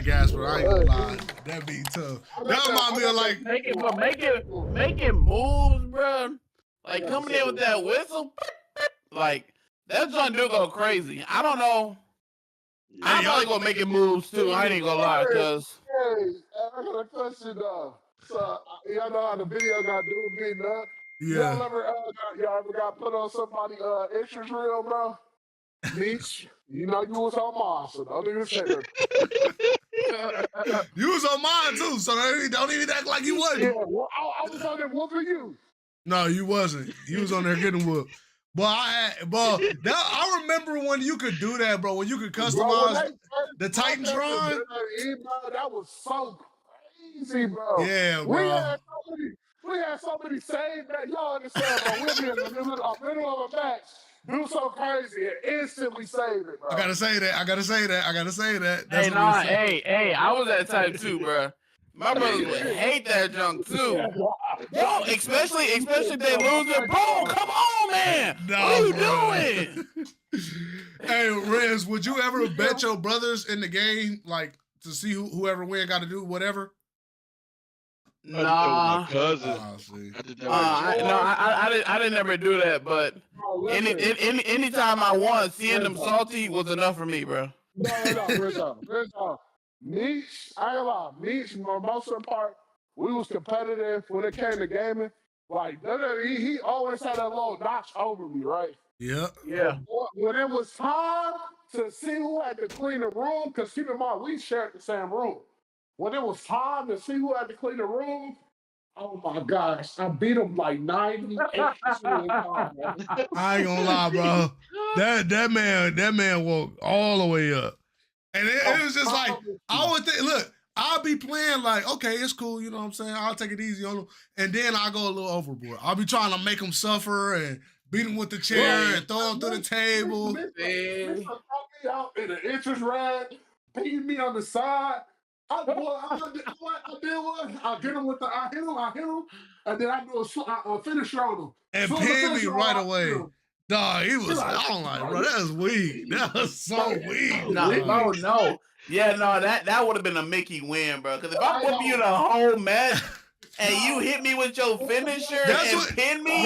Gasper, I ain't gonna lie. That be tough. That remind me of like making moves, bro. Like coming in with that whistle, like that John do go crazy. I don't know. I'm probably gonna making moves too. I ain't gonna lie, cause Hey, I got a question though. So y'all know how the video got dude beaten up. yeah. Y'all ever got put on somebody interest reel, bro? Meech, you know you was on Mars, so don't even say that. You was on mine too, so don't even act like you wasn't. Yeah, well, I was on there whooping you. No, you wasn't. You was on there getting whooped. But I remember when you could do that, bro. When you could customize the Titantron. That was so crazy, bro. Yeah, bro. We had so many saves that y'all understand, bro. We'll be in the middle of a match, do so crazy, and instantly save it, bro. I gotta say that. That's hey, I was that type too, bro. My brothers would hate that junk too. Bro, especially if they lose it. Bro, come on, man. What are you doing? Hey, Rez, would you ever bet your brothers in the game, like to see whoever win got to do whatever? Nah. My cousin. I didn't never do that, but anytime I won, seeing them salty was enough for me, bro. No, Meech, I ain't lie. Meech, for most of the part, we was competitive when it came to gaming. Like, he always had that little notch over me, right? Yeah. When it was time to see who had to clean the room, because keep in mind, we shared the same room. When it was time to see who had to clean the room, oh my gosh, I beat him like 98%. I ain't gonna lie, bro. That man woke all the way up. And it was just like, I would think, look, I'll be playing like, okay, it's cool, you know what I'm saying? I'll take it easy on him. And then I'll go a little overboard. I'll be trying to make him suffer and beat him with the chair and throw him through the table. Throw me out in an interest rag, beating me on the side. I hit him, and then I do a finisher on him. And pin me right away. Dog, he was, I'm like, bro, that's weak. That was so weak. No. Yeah, no, that would have been a Mickey win, bro. Because if I whip you the whole match and you hit me with your finisher pin me,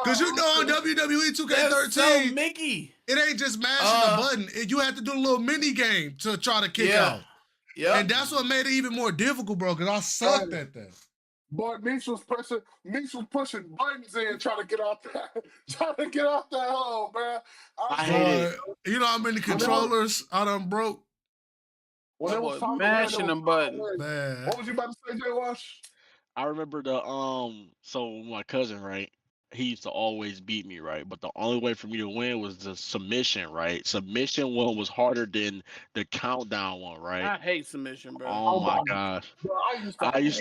because you know on WWE 2K13, so Mickey, it ain't just mashing the button. You have to do a little mini game to try to kick out. Yeah, and that's what made it even more difficult, bro. Because I sucked at that. But Meech was pushing buttons in trying to get off that hole, man. I hate it. You know how many controllers I done broke? When it was mashing them buttons. Man. What was you about to say, Jay Wash? I remember so my cousin, right? He used to always beat me, right? But the only way for me to win was the submission, right? Submission one was harder than the countdown one, right? I hate submission, bro. Oh my gosh. Bro, I used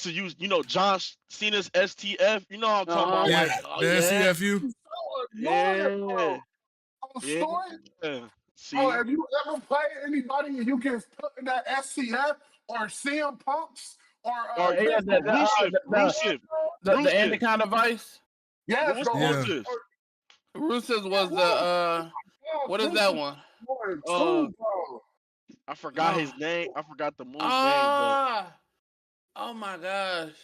to use, John Cena's STF. You know what I'm talking about? The SCFU. Yeah. See? Oh, have you ever played anybody and you get put in that SCF or CM Punks or Rusev. The Anaconda Vice? Yes, Rusev was the what is that one? I forgot his name. I forgot the move name. But... Oh my gosh.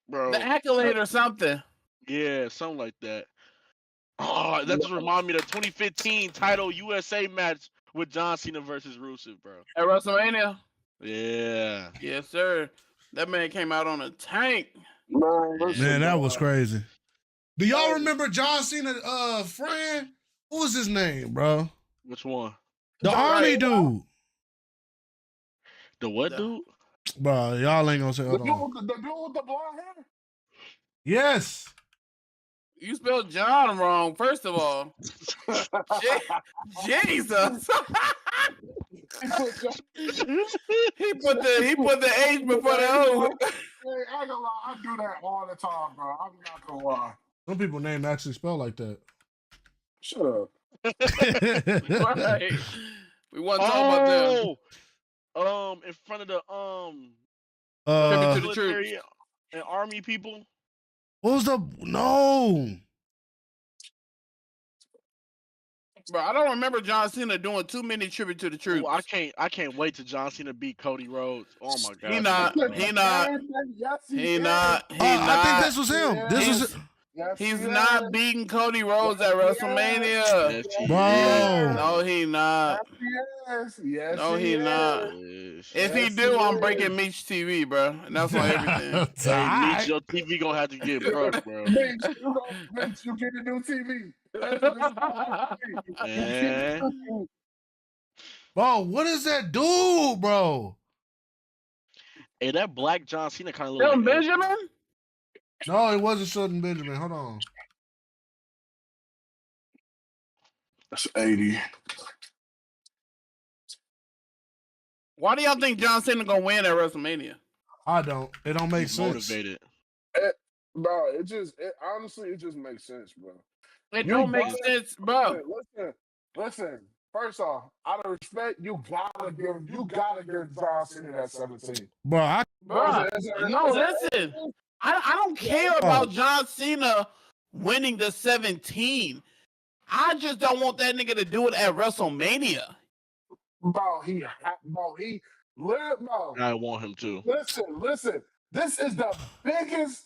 Bro. The Accolade or something. Yeah, something like that. Oh, that just reminded me of the 2015 title USA match with John Cena versus Rusev, bro. At WrestleMania? Yeah. Yes, sir. That man came out on a tank. Man, that was crazy. Do y'all remember John Cena's friend? What was his name, bro? Which one? The Army dude. The what dude? Bro, y'all ain't gonna say the dude with the blonde hair? Yes. You spelled John wrong, first of all. Jesus. he put the H before the O. Hey, I ain't gonna lie, I do that all the time, bro. I'm not gonna lie. Some people name actually spell like that. Shut up. Right. We want to talk about them. In front of the military and army people. What was the no? Bro, I don't remember John Cena doing too many tribute to the troops. Oh, I can't wait till John Cena beat Cody Rhodes. Oh my god. He not. Yes, He not. He I think not. this was him. This was Yes, He's he not is. beating Cody Rhodes at WrestleMania. Yes, he Bro. is. No, he not. Yes, yes, No, he is. not. Yes. If he Yes, do, he I'm is. breaking Meech TV, bro. And that's on everything. Hey, Meech, your TV gonna have to get broke, bro. Mitch, you get a new TV. Man. Bro, what is that dude, bro? Hey, that black John Cena kind of look Shelton like Benjamin? No, it wasn't Shelton Benjamin. Hold on. That's 80. Why do y'all think John Cena gonna win at WrestleMania? I don't. It don't make he's sense. motivated. Bro, honestly, it just makes sense, bro. It You don't make gotta- sense, bro. Listen. First off, out of respect, you gotta give John Cena that 17. Bro, Bro, no, listen. I don't care about John Cena winning the 17. I just don't want that nigga to do it at WrestleMania. Bro, I want him to. Listen. This is the biggest.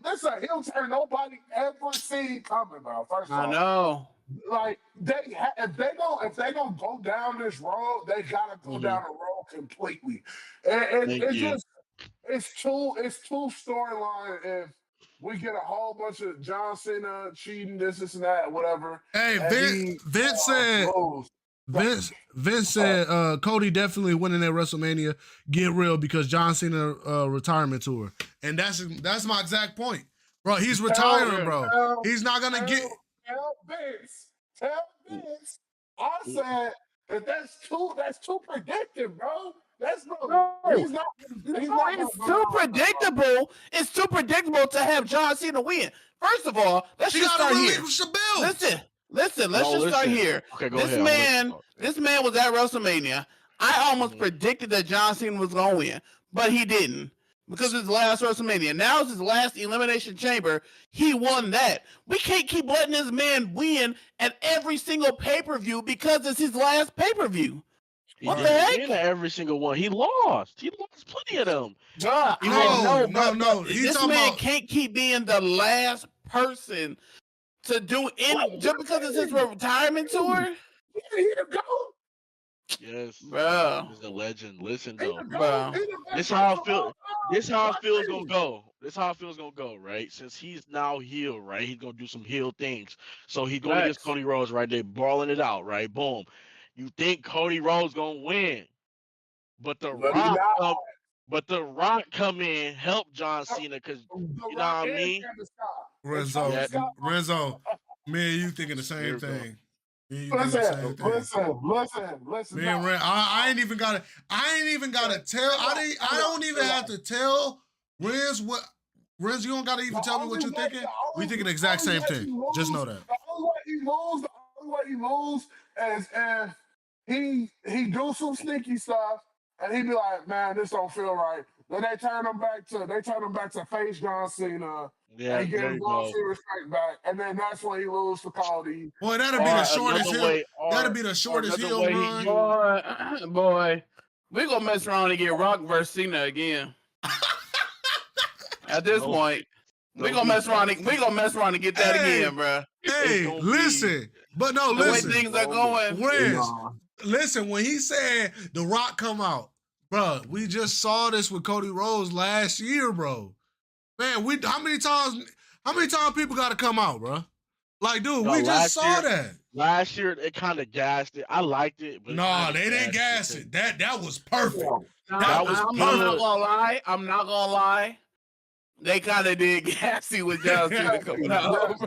This is a heel turn nobody ever seen coming, bro. First I off, know. like if they gonna go down this road, they gotta go down the road completely. And Thank it's you. just it's too storyline if we get a whole bunch of John Cena cheating, this and that, whatever. hey, and Vince said lose. Vince said Cody definitely winning at WrestleMania. Get real, because John Cena retirement tour, and that's my exact point, bro. He's retiring, bro. He's not gonna get. Tell Vince. I said that that's too predictive, bro. That's no. He's not. It's too predictable. It's too predictable to have John Cena win. First of all, let's He just got start to here. relinquish the belt. Listen, let's just start here. Okay, go This ahead. man was at WrestleMania. I almost predicted that John Cena was gonna win, but he didn't. Because it's his last WrestleMania. Now it's his last Elimination Chamber. He won that. We can't keep letting this man win at every single pay-per-view because it's his last pay-per-view. What the heck? Every single one. He lost plenty of them. No. He's This talking man about. can't keep being the last person to do any just because it's his retirement tour. Here you go. Yes, Bro. he's a legend. Listen though, Bro. this how I feel. This how I feel is gonna go. This how I feel is gonna go. Right, since he's now heel, right, he's gonna do some heel things. So he's going against Cody Rhodes, right? They're balling it out, right? Boom. You think Cody Rhodes gonna win, but the Rock come in, help John Cena, because you know what I mean. Renzo, me and you thinking the same thing. Listen. Me and Ren, I ain't even gotta tell. I don't even have to tell Renz what. Renz, you don't gotta even tell me what you're thinking. We thinking the exact same thing. Just know that. The only way he lose is if he do some sneaky stuff and he be like, man, this don't feel right. Then they turn him back to face John Cena. Yeah, and get there his you go. respect back, and then that's when he lose to Cody. Boy, that'll be the shortest heel. That'll be the shortest heel run. Boy, we gonna mess around and get Rock versus Cena again. At this point, we gonna mess around and get that again, bro. Hey, listen, but no, The way listen. things are going. Listen, when he said The Rock come out, bro, we just saw this with Cody Rhodes last year, bro. Man, how many times people got to come out, bro? Like, dude, we just saw that. Last year, it kind of gassed it. I liked it. But no, they didn't gas it. That was perfect. I'm That was not gonna lie. They kind of did gassy with John Cena coming out.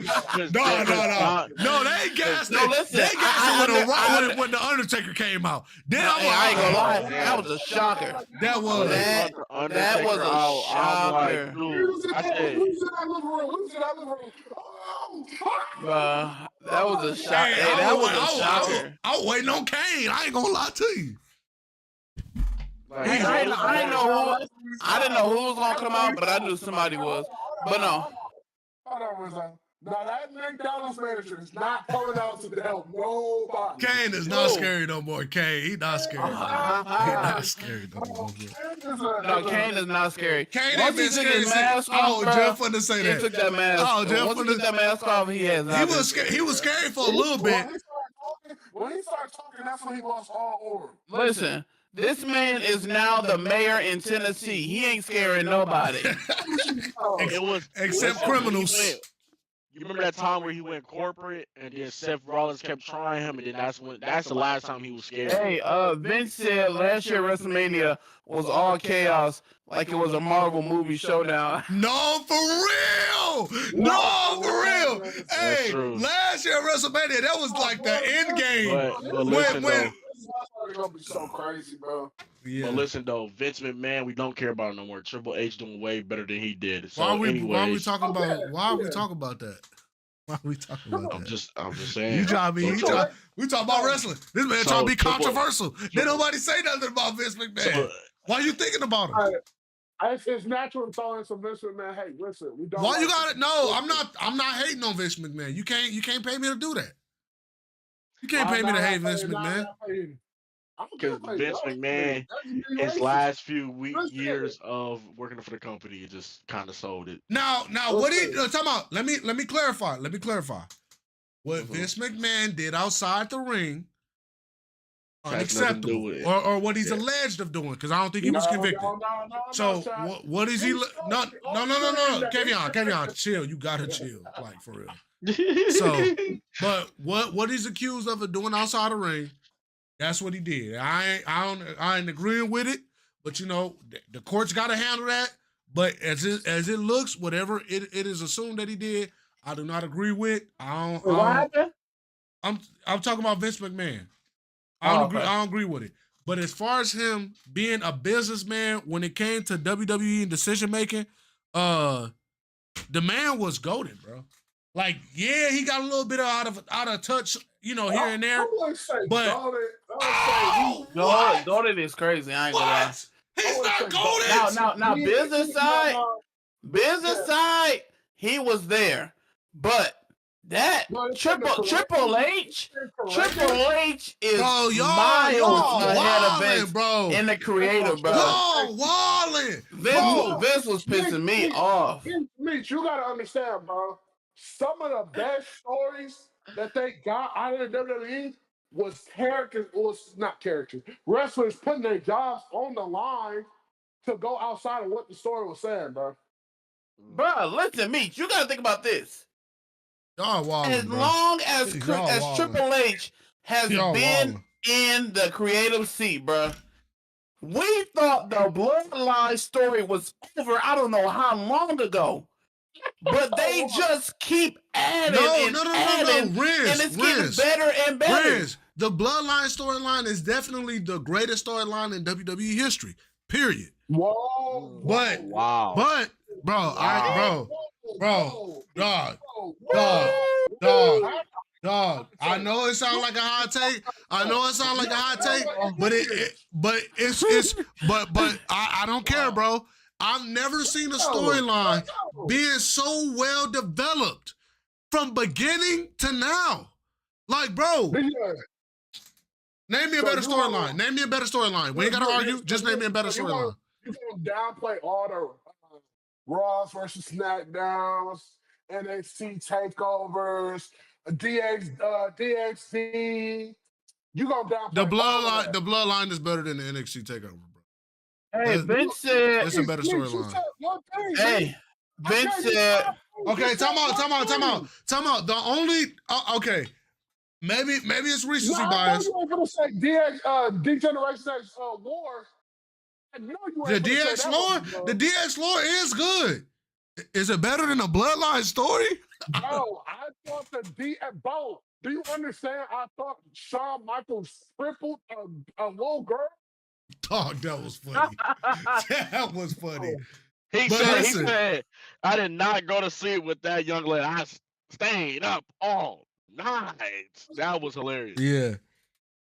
No, they gassed it. No, listen, They gassed it when the Undertaker came out. Then I ain't gonna lie, that was a shocker. That was a shocker. That was a shocker. Hey, that was a shocker. I was waiting on Kane. I ain't gonna lie to you. I didn't know who was gonna come out, but I knew somebody was. But no. Hold on, Now that McDonald's manager is not coming out to help nobody. Kane is not scary no more. Kane, he not scary. No more. He not scary no more. No, Kane is not scary. Kane Once ain't he been took scary. his mask Oh, off, bro, Jeff wanted to say he that. took that mask. Oh, Jeff Once he wanted took that mask off, he has. He was scared. He was scary for a little bit. When he started talking, that's when he lost all order. Listen, this man is now the mayor in Tennessee. He ain't scaring nobody. It was Except listen, criminals. You remember that time where he went corporate and then Seth Rollins kept trying him, and then that's the last time he was scared. Hey, Vince said last year WrestleMania was all chaos, like it was a Marvel movie showdown. No, for real. No, for real. Hey, true. last year at WrestleMania, that was like the end game. But listen though. It's gonna be so crazy, bro. Yeah. But listen though, Vince McMahon, we don't care about him no more. Triple H doing way better than he did. So why are we anyways, talking about? Why are we talking about that? Why are we talking about I'm that? just saying. You trying to be? We talking about wrestling. This man So, trying to be Triple- controversial. Did nobody say nothing about Vince McMahon? So, Why you thinking about him? It's natural to throw in some Vince McMahon. Hey, listen, we don't. Why you like got it? No, I'm not hating on Vince McMahon. You can't pay me to do that. You can't pay me to hate Vince McMahon. because Vince McMahon, his last few years of working for the company, it just kind of sold it. Now, what he talking about? Let me clarify. What Vince McMahon did outside the ring, unacceptable, or what he's alleged of doing, because I don't think he was convicted. So what is he? No, Kevion, chill. You gotta chill, like for real. So, but what he's accused of doing outside the ring, that's what he did. I ain't agreeing with it, but you know the court's got to handle that. But as it looks, whatever it is assumed that he did, I do not agree with. I'm talking about Vince McMahon. I don't agree with it. But as far as him being a businessman when it came to WWE and decision making, the man was goated, bro. Like, yeah, he got a little bit out of touch, you know, here and there. But goated is crazy. I ain't gonna lie. He's not goated. Now, business side, he was there, but that Triple H is miles ahead of Vince, bro. In the creative, bro. Y'all wildin'. Vince was pissing me off. Mitch, you gotta understand, bro. Some of the best stories that they got out of the WWE was wrestlers putting their jobs on the line to go outside of what the story was saying, bro. Bro, listen, Meech, you gotta think about this. Y'all wildin', as bro. long as Triple H has been in the creative seat, bro, we thought the Bloodline story was over. I don't know how long ago, but they just keep adding adding, Riz, and it's getting better and better. Riz, the Bloodline storyline is definitely the greatest storyline in WWE history. Period. Whoa! But bro, dog. I know it sounds like a hot take. But I don't care, bro. I've never seen a storyline being so well developed from beginning to now. Like, bro, name me a better storyline. We ain't gotta argue. Just name me a better storyline. You can downplay all the Raws versus SmackDowns, NXT takeovers, DXT. You gonna downplay the bloodline is better than the NXT takeover, bro. Hey, Vince said it's a better storyline. Hey, Vince said. Okay, time out. The only okay, maybe it's recency bias. You were gonna say D-Generation X War. I know you The DX lore, the DX lore is good. Is it better than a Bloodline story? Bro, I thought the DX. Do you understand? I thought Shawn Michaels crippled a little girl. Dog, that was funny. That was funny. He said, I did not go to sleep with that young lady. I stayed up all night. That was hilarious. Yeah.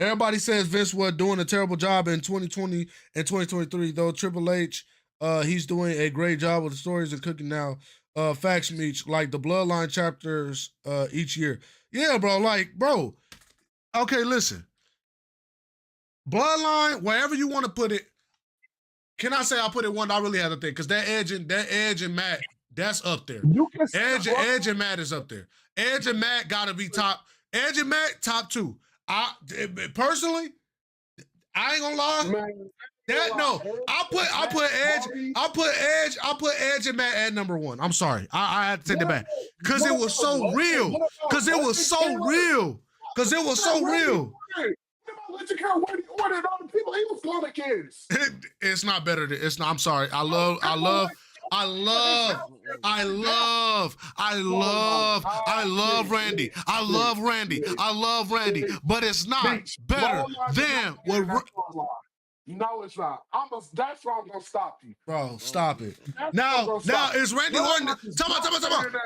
Everybody says Vince was doing a terrible job in 2020 and 2023, though Triple H, he's doing a great job with the stories and cooking now. Facts Meech, like the Bloodline chapters each year. Yeah, bro. Like, bro. Okay, listen. Bloodline, wherever you want to put it. Can I say I put it one? I really have to think because that Edge and Matt, that's up there. You can Edge and Matt is up there. Edge and Matt gotta be top. Edge and Matt top 2. I personally, I ain't gonna lie. Man, I put Edge and Matt at number 1. I'm sorry. I had to take that back. Cause it was so real. Cause it was so real. Cause it was so real. Let you care what he ordered on the people he was going against. It's not better than it's not. I'm sorry. I love Randy. I love Randy. But it's not better than what. No, it's not. That's why I'm gonna stop you. Bro, stop it. Now is Randy Orton? Tell me.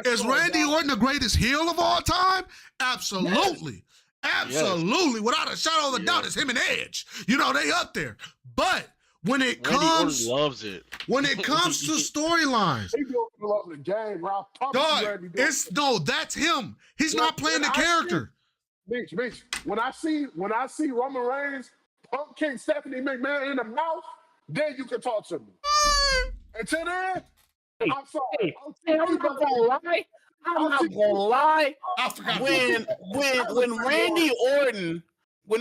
Is Randy Orton the greatest heel of all time? Absolutely. Absolutely. Without a shadow of a doubt, it's him and Edge. You know, they up there. But when it comes, loves it. When it comes to storylines, he love the game, Ralph. That's him. He's not playing the character. Bitch. When I see Roman Reigns pump King Stephanie McMahon in the mouth, then you can talk to me. Until then, I'm sorry. I'm not gonna lie. I forgot. When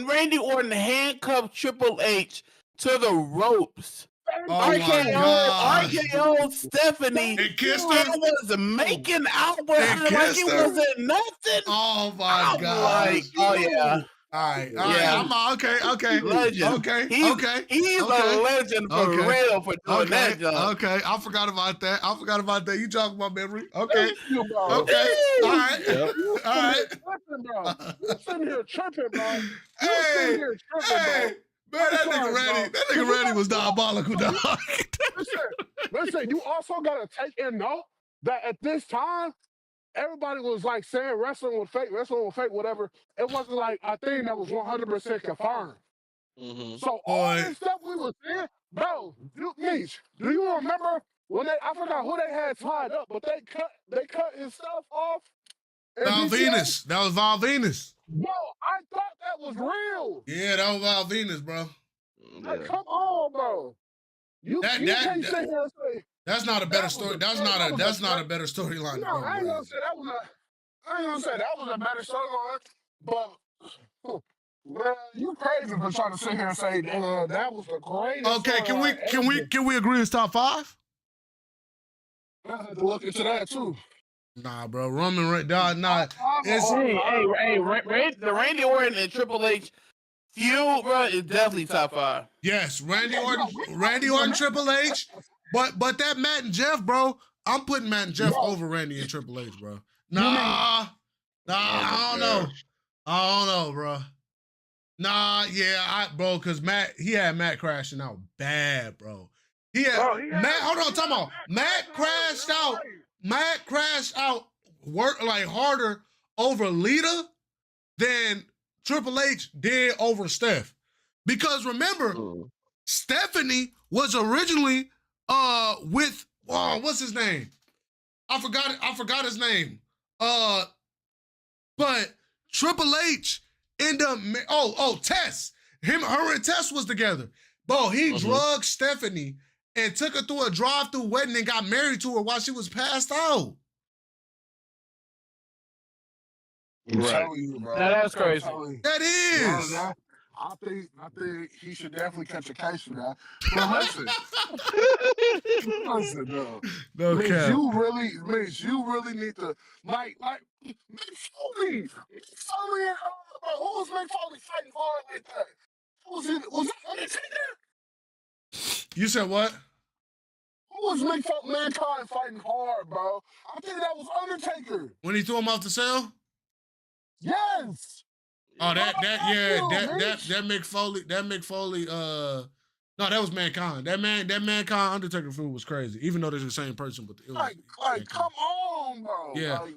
Randy Orton handcuffed Triple H to the ropes, RKO Stephanie and kissed her. Was making out with her like it wasn't nothing. Oh my God! Like, oh yeah. All right. I'm okay. Legend. He's a legend for real for doing that job. Okay, I forgot about that. You jogged my memory. Okay. All right. Listen, bro. You're sitting here tripping, bro. Hey, man, that nigga Randy was diabolical, dog. Listen, you also gotta take in note that at this time, everybody was like saying wrestling was fake, whatever. It wasn't like a thing that was 100% confirmed. Mm-hmm. So all this stuff we were saying, bro, do you remember when I forgot who they had tied up, but they cut his stuff off? Val Venus. That was Val Venus. Bro, I thought that was real. Yeah, that was Val Venus, bro. Like, come on, bro. You can't sit here and say that's not a better story. That's not a better storyline. No, I ain't gonna say that was a better storyline. But man, you crazy for trying to sit here and say that was the greatest. Okay, can we agree it's top 5? I have to look into that too. Nah, bro, Roman Reigns. Nah. The Randy Orton and Triple H feud, bro, is definitely top 5. Yes, Randy Orton, Triple H. But that Matt and Jeff, bro, I'm putting Matt and Jeff over Randy and Triple H, bro. Nah, I don't know, bro. Bro, because he had Matt crashing out bad, bro. Matt, hold on, talking about Matt crashed out. Matt crashed out harder over Lita than Triple H did over Steph. Because remember, Stephanie was originally with what's his name? I forgot his name. But Triple H ended up Tess. Her and Tess was together. Bro, he drugged Stephanie and took her through a drive-through wedding and got married to her while she was passed out. Right. That's crazy. That is. I think he should definitely catch a case for that. But listen, though. Okay. You really need to like Mick Foley. Mick Foley and who was Mick Foley fighting hard like that? Was it Undertaker? You said what? Who was Mankind fighting hard, bro? I think that was Undertaker. When he threw him off the cell? Yes. Oh, that Mick Foley, no, that was Mankind. That Mankind Undertaker feud was crazy. Even though they're the same person, but it was like come on, bro. Yeah. Like,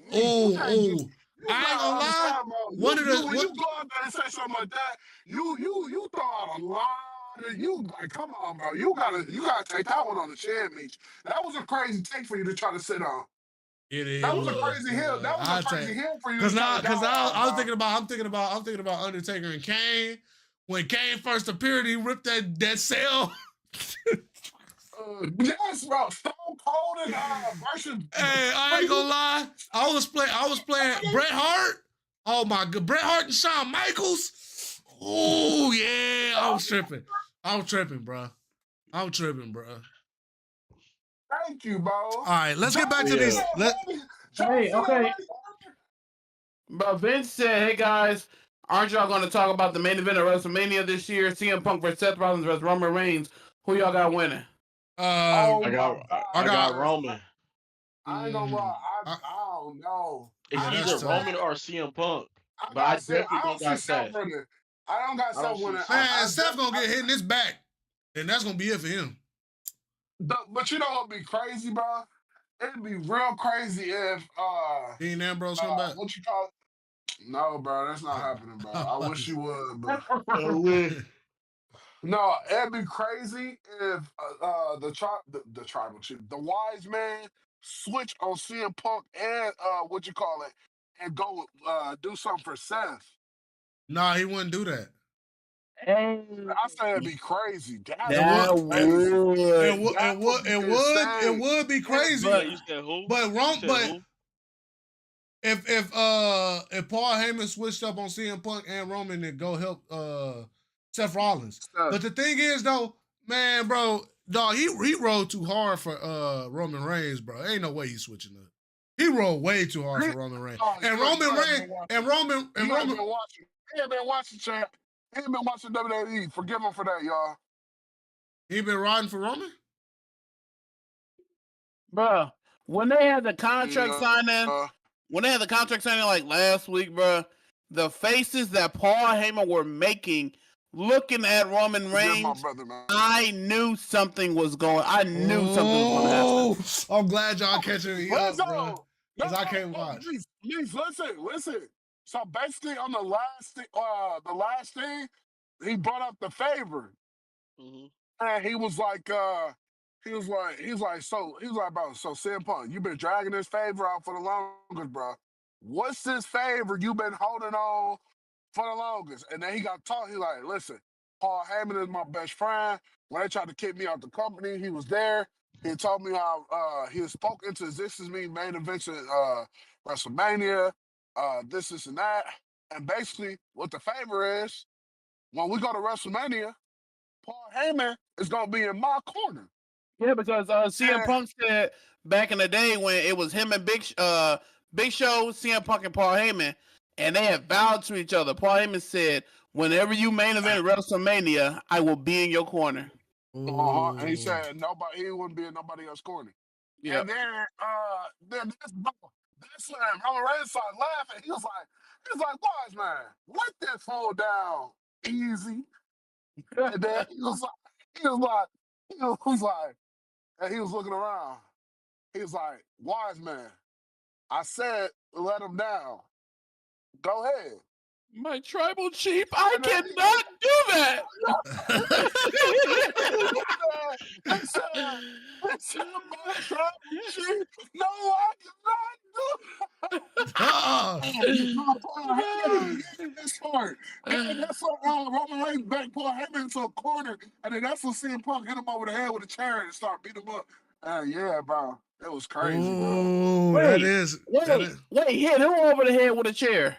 I ain't gonna lie. When you go out there and say something like that, you throw out a lot. You like, come on, bro. You gotta take that one on the chin, Meech. That was a crazy take for you to try to sit on. It That was a was, crazy hill. That was I'll a crazy take- hill for you. Cause to now, turn cause down, I was bro. thinking about Undertaker and Kane. When Kane first appeared, he ripped that cell. Yes, bro. Stone Cold and versus. Hey, I ain't gonna lie. I was playing Bret Hart. Oh my god, Bret Hart and Shawn Michaels. Oh yeah, I was tripping, bro. I'm tripping, bro. Thank you, bro. All right, let's get back to Yeah. this. Hey, okay. But Vince said, "Hey guys, aren't y'all going to talk about the main event of WrestleMania this year? CM Punk versus Seth Rollins versus Roman Reigns. Who y'all got winning?" Oh, I got Roman. I ain't gonna lie. I I- don't know. It's Yeah, either that's tough. Roman or CM Punk. I But I got Seth. definitely I don't don't got see Seth Seth. winning. I don't got I don't Seth winning. see Man, I Seth gonna get hit in his back, and that's gonna be it for him. But you know what'd be crazy, bro? It'd be real crazy if Dean Ambrose come back. what you call it? No, bro, that's not happening, bro. I wish you would, but no, it'd be crazy if the tribal chief, the wise man, switch on CM Punk and what you call it, and go do something for Seth. Nah, he wouldn't do that. Hey, I say it'd be crazy. that would- would. It would be crazy. You said who? But You said who? if Paul Heyman switched up on CM Punk and Roman to go help Seth Rollins. But the thing is though, man, bro, dog, he rode too hard for Roman Reigns, bro. Ain't no way he's switching up. He rode way too hard for Roman Reigns. And Roman Reigns and Roman He ain't been watching, champ. He ain't been watching WWE. Forgive him for that, y'all. he been riding for Roman? Bro, when they had the contract Yeah, signing, like last week, bro, the faces that Paul Heyman were making looking at Roman forgive my Reigns, brother, man. I knew something was going. I knew something was going to happen. I'm glad y'all catching me up, Let's bro. go. 'Cause I can't watch. Please, listen. So basically, on the last thing, he brought up the favor, and he was like, bro, so CM Punk, you've been dragging this favor out for the longest, bro. What's this favor you've been holding on for the longest? And then he got taught. He like, listen, Paul Heyman is my best friend. When they tried to kick me out the company, he was there. He told me how he had spoken to this is me main events at WrestleMania, this and that. And basically, what the favor is, when we go to WrestleMania, Paul Heyman is gonna be in my corner. Yeah, because CM Punk said back in the day when it was him and Big Show, CM Punk and Paul Heyman, and they had vowed to each other. Paul Heyman said, "Whenever you main event WrestleMania, I will be in your corner." And he said he wouldn't be in nobody else's corner. Yeah. And then that's when Roman Reigns started laughing. He was like, wise man, let this fall down easy. And then he was like, and he was looking around. He was like, wise man, I said let him down. Go ahead. My tribal chief, I cannot do that. I said, my tribal chief, no, I cannot do that. This part. And that's what Roman Reigns back Paul Heyman into a corner, and then that's what CM Punk hit him over the head with a chair and start beating him up. Yeah, bro, it was crazy, bro. That Wait, is. hit who over the head with a chair?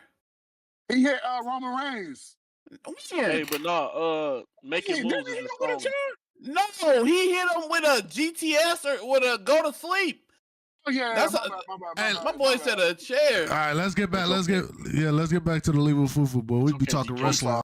He hit Roman Reigns. Hey, but making moves is a song. No, he hit him with a GTS or with a go to sleep. Oh yeah, That's my boy said a chair. All right, let's get back. Let's get back to the legal fufu, boy. We be talking wrestling.